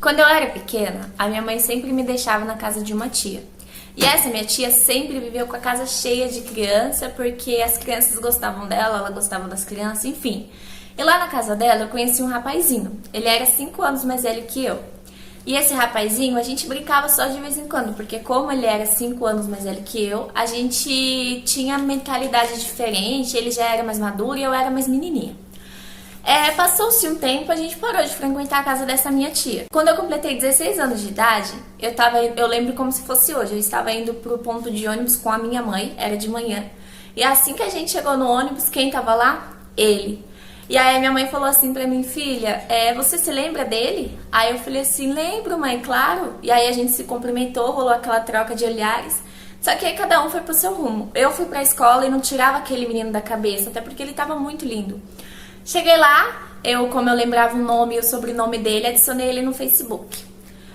Quando eu era pequena, a minha mãe sempre me deixava na casa de uma tia. E essa minha tia sempre viveu com a casa cheia de criança, porque as crianças gostavam dela, ela gostava das crianças, enfim. E lá na casa dela eu conheci um rapazinho. Ele era 5 anos mais velho que eu. E esse rapazinho, a gente brincava só de vez em quando, porque como ele era 5 anos mais velho que eu, a gente tinha mentalidade diferente, ele já era mais maduro e eu era mais menininha. Passou-se um tempo, a gente parou de frequentar a casa dessa minha tia. Quando eu completei 16 anos de idade, eu lembro como se fosse hoje, eu estava indo pro ponto de ônibus com a minha mãe, era de manhã. E assim que a gente chegou no ônibus, quem tava lá? Ele. E aí a minha mãe falou assim pra mim, filha, você se lembra dele? Aí eu falei assim, lembro, mãe, claro. E aí a gente se cumprimentou, rolou aquela troca de olhares. Só que aí cada um foi pro seu rumo. Eu fui pra escola e não tirava aquele menino da cabeça, até porque ele tava muito lindo. Cheguei lá, como eu lembrava o nome e o sobrenome dele, adicionei ele no Facebook.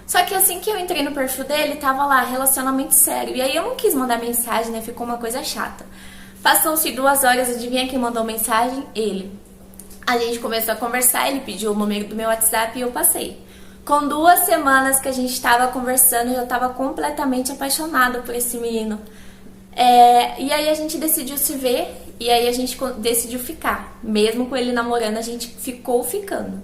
Só que assim que eu entrei no perfil dele, tava lá, relacionamento sério. E aí eu não quis mandar mensagem, né? Ficou uma coisa chata. Passam-se 2 horas, adivinha quem mandou mensagem? Ele. A gente começou a conversar, ele pediu o número do meu WhatsApp e eu passei. Com 2 semanas que a gente tava conversando, eu já tava completamente apaixonada por esse menino. E aí a gente decidiu se ver e aí a gente decidiu ficar. Mesmo com ele namorando, a gente ficou ficando.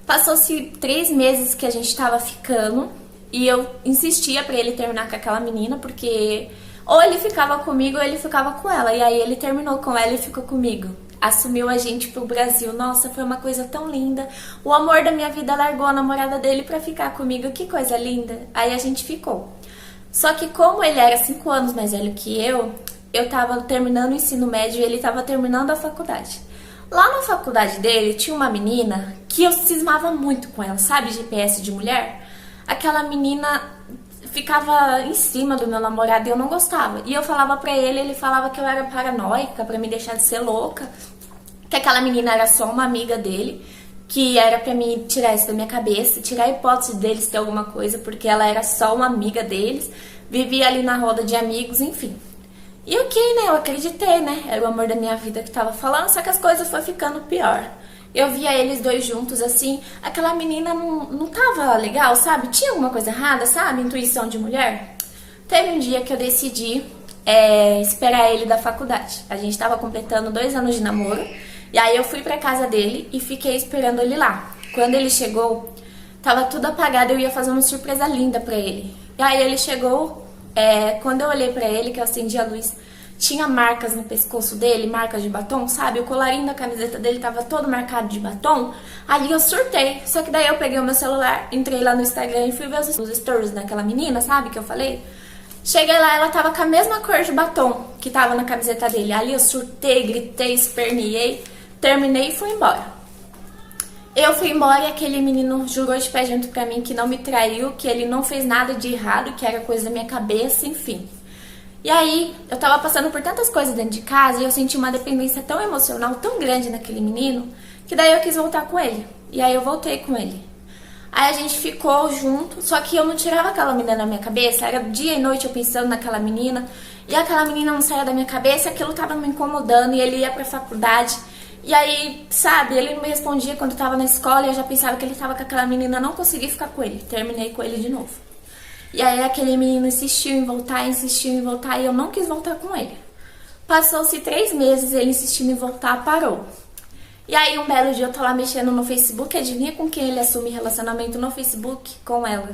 Passou-se 3 meses que a gente tava ficando e eu insistia pra ele terminar com aquela menina, porque ou ele ficava comigo ou ele ficava com ela. E aí ele terminou com ela e ficou comigo. Assumiu a gente pro Brasil. Nossa, foi uma coisa tão linda. O amor da minha vida largou a namorada dele pra ficar comigo. Que coisa linda. Aí a gente ficou. Só que como ele era 5 anos mais velho que eu tava terminando o ensino médio e ele tava terminando a faculdade. Lá na faculdade dele tinha uma menina que eu cismava muito com ela, sabe, GPS de mulher? Aquela menina ficava em cima do meu namorado e eu não gostava. E eu falava pra ele, ele falava que eu era paranoica, pra me deixar de ser louca, que aquela menina era só uma amiga dele, que era pra mim tirar isso da minha cabeça, tirar a hipótese deles ter alguma coisa, porque ela era só uma amiga deles, vivia ali na roda de amigos, enfim. E ok, né? Eu acreditei, né? Era o amor da minha vida que tava falando, só que as coisas foram ficando pior. Eu via eles dois juntos, assim, aquela menina não tava legal, sabe? Tinha alguma coisa errada, sabe? Intuição de mulher. Teve um dia que eu decidi esperar ele da faculdade. A gente tava completando 2 anos de namoro. E aí eu fui pra casa dele e fiquei esperando ele lá. Quando ele chegou, tava tudo apagado, eu ia fazer uma surpresa linda pra ele. E aí ele chegou, quando eu olhei pra ele, que eu acendi a luz, tinha marcas no pescoço dele, marcas de batom, sabe? O colarinho da camiseta dele tava todo marcado de batom. Ali eu surtei, só que daí eu peguei o meu celular, entrei lá no Instagram e fui ver os stories daquela menina, sabe? Que eu falei. Cheguei lá, ela tava com a mesma cor de batom que tava na camiseta dele. Ali eu surtei, gritei, esperneei, terminei e fui embora. Eu fui embora e aquele menino jurou de pé junto pra mim que não me traiu, que ele não fez nada de errado, que era coisa da minha cabeça, enfim. E aí, eu tava passando por tantas coisas dentro de casa e eu senti uma dependência tão emocional, tão grande naquele menino, que daí eu quis voltar com ele. E aí eu voltei com ele. Aí a gente ficou junto, só que eu não tirava aquela menina da minha cabeça, era dia e noite eu pensando naquela menina, e aquela menina não saía da minha cabeça, aquilo tava me incomodando e ele ia pra faculdade. E aí, sabe, ele não me respondia quando eu tava na escola e eu já pensava que ele tava com aquela menina, não consegui ficar com ele, terminei com ele de novo. E aí aquele menino insistiu em voltar e eu não quis voltar com ele. Passou-se 3 meses, ele insistindo em voltar, parou. E aí um belo dia eu tô lá mexendo no Facebook, adivinha com quem ele assume relacionamento no Facebook? Com ela.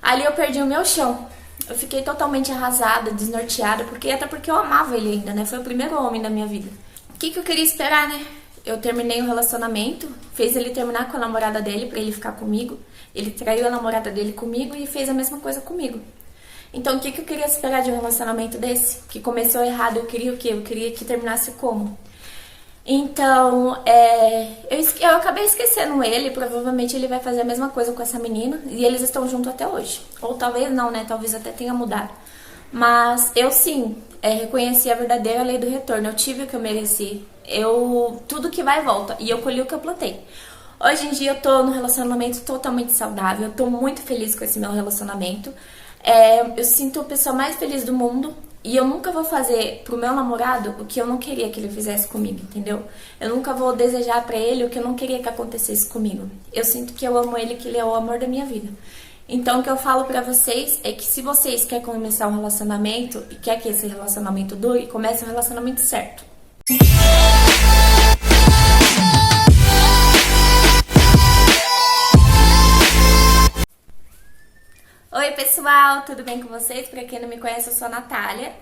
Ali eu perdi o meu chão. Eu fiquei totalmente arrasada, desnorteada, até porque eu amava ele ainda, né? Foi o primeiro homem da minha vida. O que eu queria esperar, né? Eu terminei o relacionamento, fez ele terminar com a namorada dele pra ele ficar comigo. Ele traiu a namorada dele comigo e fez a mesma coisa comigo. Então o que eu queria esperar de um relacionamento desse? Que começou errado, eu queria o quê? Eu queria que terminasse como? Então, eu acabei esquecendo ele, provavelmente ele vai fazer a mesma coisa com essa menina, e eles estão juntos até hoje. Ou talvez não, né? Talvez até tenha mudado. Mas eu sim, reconheci a verdadeira lei do retorno, eu tive o que eu mereci. Tudo que vai volta, e eu colhi o que eu plantei. Hoje em dia eu tô num relacionamento totalmente saudável, eu tô muito feliz com esse meu relacionamento. Eu sinto a pessoa mais feliz do mundo. E eu nunca vou fazer pro meu namorado o que eu não queria que ele fizesse comigo, entendeu? Eu nunca vou desejar pra ele o que eu não queria que acontecesse comigo. Eu sinto que eu amo ele, que ele é o amor da minha vida. Então, o que eu falo pra vocês é que se vocês querem começar um relacionamento e quer que esse relacionamento dure, comece um relacionamento certo. Oi pessoal, tudo bem com vocês? Pra quem não me conhece, eu sou a Natália.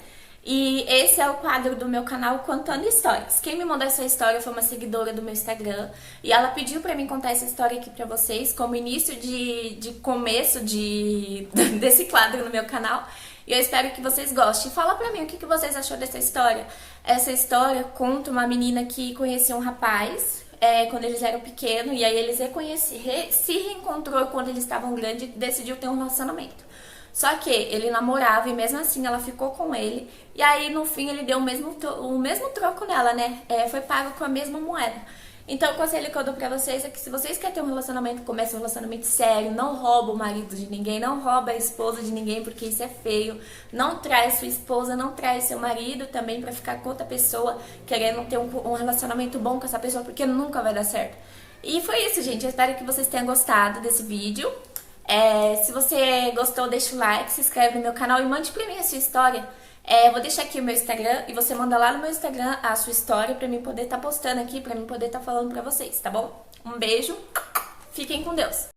E esse é o quadro do meu canal Contando Histórias. Quem me mandou essa história foi uma seguidora do meu Instagram. E ela pediu pra mim contar essa história aqui pra vocês, como início de começo desse quadro no meu canal. E eu espero que vocês gostem. Fala pra mim o que vocês achou dessa história. Essa história conta uma menina que conhecia um rapaz quando eles eram pequenos, e aí eles se reencontrou quando eles estavam grandes e decidiu ter um relacionamento. Só que ele namorava e mesmo assim ela ficou com ele, e aí no fim ele deu o mesmo troco nela, né? Foi pago com a mesma moeda. Então o conselho que eu dou pra vocês é que se vocês querem ter um relacionamento, comece um relacionamento sério, não rouba o marido de ninguém, não rouba a esposa de ninguém, porque isso é feio. Não trai sua esposa, não trai seu marido também pra ficar com outra pessoa, querendo ter um relacionamento bom com essa pessoa, porque nunca vai dar certo. E foi isso, gente. Eu espero que vocês tenham gostado desse vídeo. Se você gostou, deixa o like, se inscreve no meu canal e mande pra mim a sua história. Vou deixar aqui o meu Instagram e você manda lá no meu Instagram a sua história pra mim poder estar postando aqui, pra mim poder estar falando pra vocês, tá bom? Um beijo, fiquem com Deus!